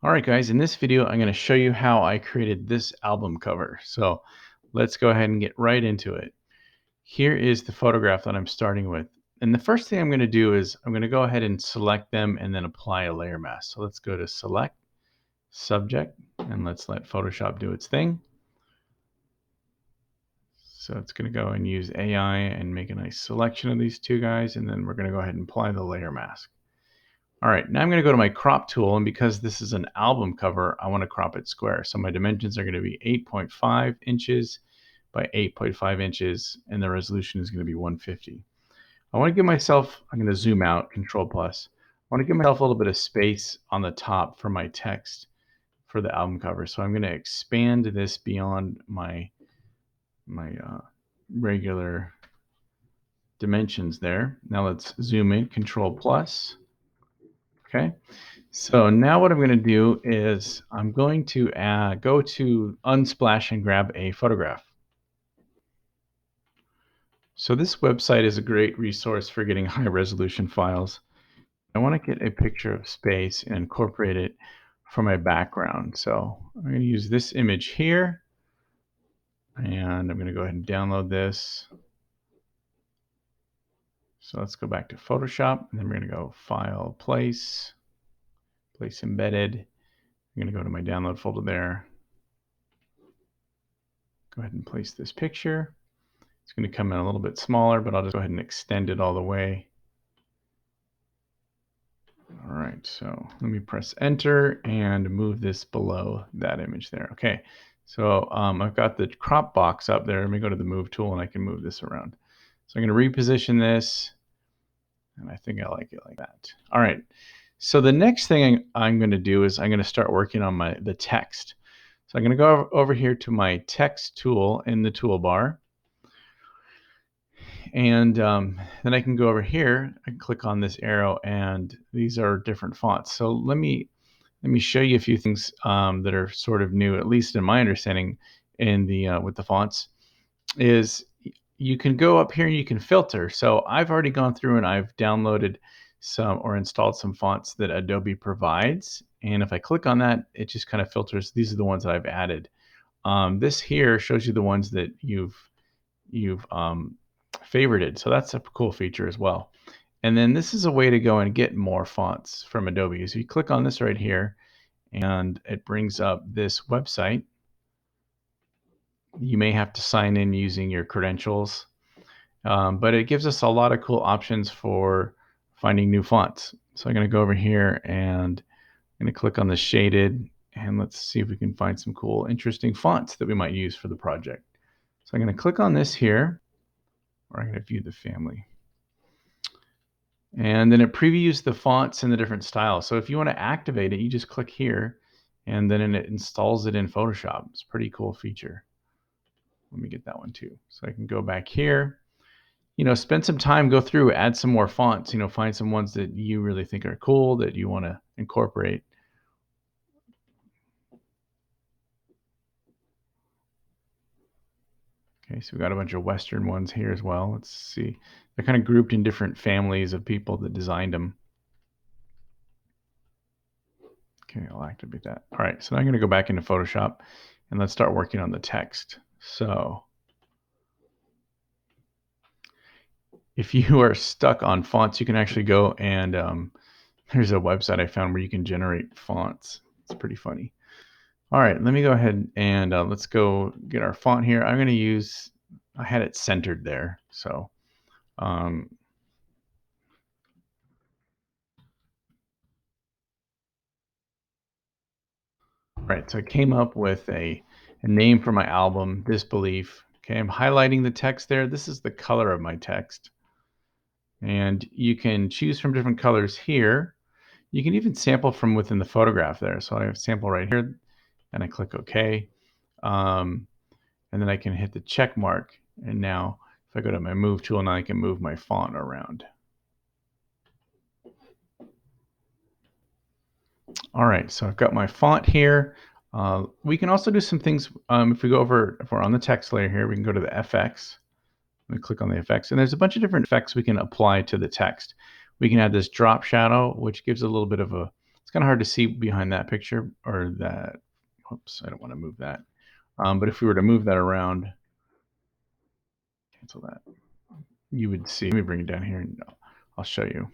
All right, guys, in this video, I'm going to show you how I created this album cover. So let's go ahead and get right into it. Here is the photograph that I'm starting with. And the first thing I'm going to do is I'm going to go ahead and select them and then apply a layer mask. So let's go to Select, Subject, and let's let Photoshop do its thing. So it's going to go and use AI and make a nice selection of these two guys. And then we're going to go ahead and apply the layer mask. All right, now I'm going to go to my crop tool, and because this is an album cover, I want to crop it square. So my dimensions are going to be 8.5 inches by 8.5 inches, and the resolution is going to be 150. I want to give myself, I'm going to zoom out, Control Plus. I want to give myself a little bit of space on the top for my text for the album cover. So I'm going to expand this beyond my regular dimensions there. Now let's zoom in, Control Plus. Okay. So now what I'm going to do is I'm going to go to Unsplash and grab a photograph. So this website is a great resource for getting high resolution files. I want to get a picture of space and incorporate it for my background. So I'm going to use this image here, and I'm going to go ahead and download this. So let's go back to Photoshop, and then we're going to go File, Place Embedded. I'm going to go to my download folder there. Go ahead and place this picture. It's going to come in a little bit smaller, but I'll just go ahead and extend it all the way. All right, so let me press enter and move this below that image there. Okay, so I've got the crop box up there. Let me go to the move tool and I can move this around. So I'm going to reposition this, and I think I like it like that. All right, so the next thing I'm going to do is I'm going to start working on the text. So I'm going to go over here to my text tool in the toolbar. And then I can go over here and click on this arrow, and these are different fonts. So let me show you a few things that are sort of new, at least in my understanding, in the with the fonts. Is you can go up here and you can filter. So I've already gone through and I've downloaded some or installed some fonts that Adobe provides. And if I click on that, it just kind of filters. These are the ones that I've added. This here shows you the ones that you've favorited. So that's a cool feature as well. And then this is a way to go and get more fonts from Adobe. So you click on this right here, and it brings up this website. You may have to sign in using your credentials, but it gives us a lot of cool options for finding new fonts. So I'm going to go over here and I'm going to click on the shaded, and let's see if we can find some cool, interesting fonts that we might use for the project. So I'm going to click on this here, or I'm going to view the family. And then it previews the fonts and the different styles. So if you want to activate it, you just click here, and then it installs it in Photoshop. It's a pretty cool feature. Let me get that one too. So I can go back here, spend some time, go through, add some more fonts, find some ones that you really think are cool that you want to incorporate. Okay, so we've got a bunch of Western ones here as well. Let's see. They're kind of grouped in different families of people that designed them. Okay, I'll activate that. All right, so now I'm going to go back into Photoshop and let's start working on the text. So if you are stuck on fonts, you can actually go and there's a website I found where you can generate fonts. It's pretty funny. All right, let me go ahead and let's go get our font here. I'm going to use, I had it centered there. So all right, so I came up with a name for my album, Disbelief. Okay, I'm highlighting the text there. This is the color of my text. And you can choose from different colors here. You can even sample from within the photograph there. So I have sample right here, and I click OK. And then I can hit the check mark. And now if I go to my move tool, now I can move my font around. All right, so I've got my font here. We can also do some things. If we're on the text layer here, we can go to the FX. We click on the effects, and there's a bunch of different effects we can apply to the text. We can add this drop shadow, which gives a little bit of it's kind of hard to see behind that picture or that. Oops, I don't want to move that. But if we were to move that around, cancel that, you would see. Let me bring it down here and I'll show you.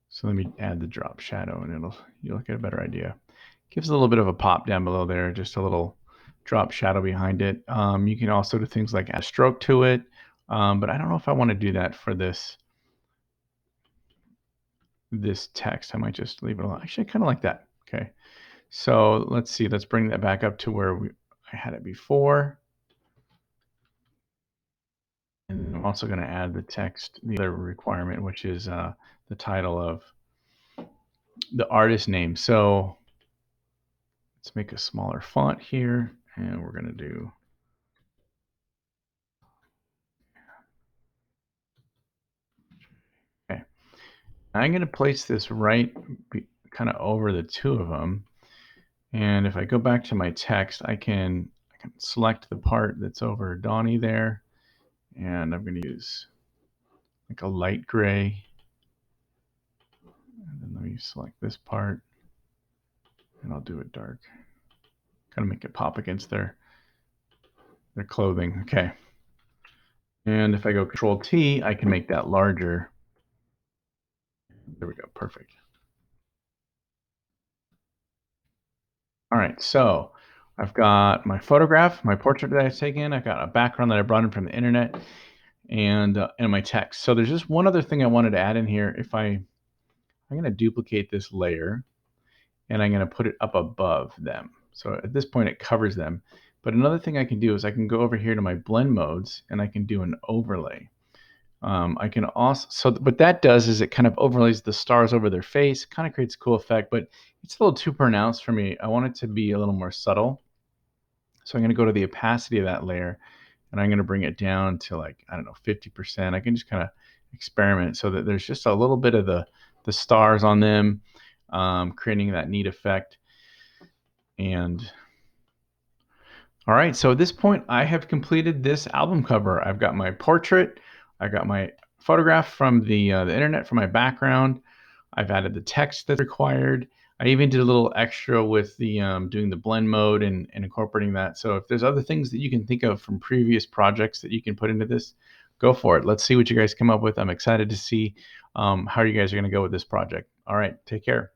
So let me add the drop shadow and you'll get a better idea. Gives a little bit of a pop down below there, just a little drop shadow behind it. You can also do things like add a stroke to it, but I don't know if I want to do that for this text. I might just leave it alone. Actually, I kind of like that. Okay, so let's see. Let's bring that back up to where I had it before. And I'm also going to add the text, the other requirement, which is the title of the artist name. So let's make a smaller font here, and we're going to do. Okay, I'm going to place this right kind of over the two of them. And if I go back to my text, I can select the part that's over Donnie there. And I'm going to use like a light gray. And then let me select this part. And I'll do it dark. Kind of make it pop against their clothing. Okay. And if I go Control T, I can make that larger. There we go. Perfect. All right. So I've got my photograph, my portrait that I've taken. I've got a background that I brought in from the internet and my text. So there's just one other thing I wanted to add in here. I'm going to duplicate this layer and I'm going to put it up above them. So at this point it covers them. But another thing I can do is I can go over here to my blend modes and I can do an overlay. I can also, so what that does is it kind of overlays the stars over their face, kind of creates a cool effect, but it's a little too pronounced for me. I want it to be a little more subtle. So I'm going to go to the opacity of that layer and I'm going to bring it down to like, I don't know, 50%. I can just kind of experiment so that there's just a little bit of the stars on them, creating that neat effect. And all right, so at this point, I have completed this album cover. I've got my portrait, I got my photograph from the internet for my background. I've added the text that's required. I even did a little extra with the doing the blend mode and incorporating that. So if there's other things that you can think of from previous projects that you can put into this, go for it. Let's see what you guys come up with. I'm excited to see how you guys are going to go with this project. All right, take care.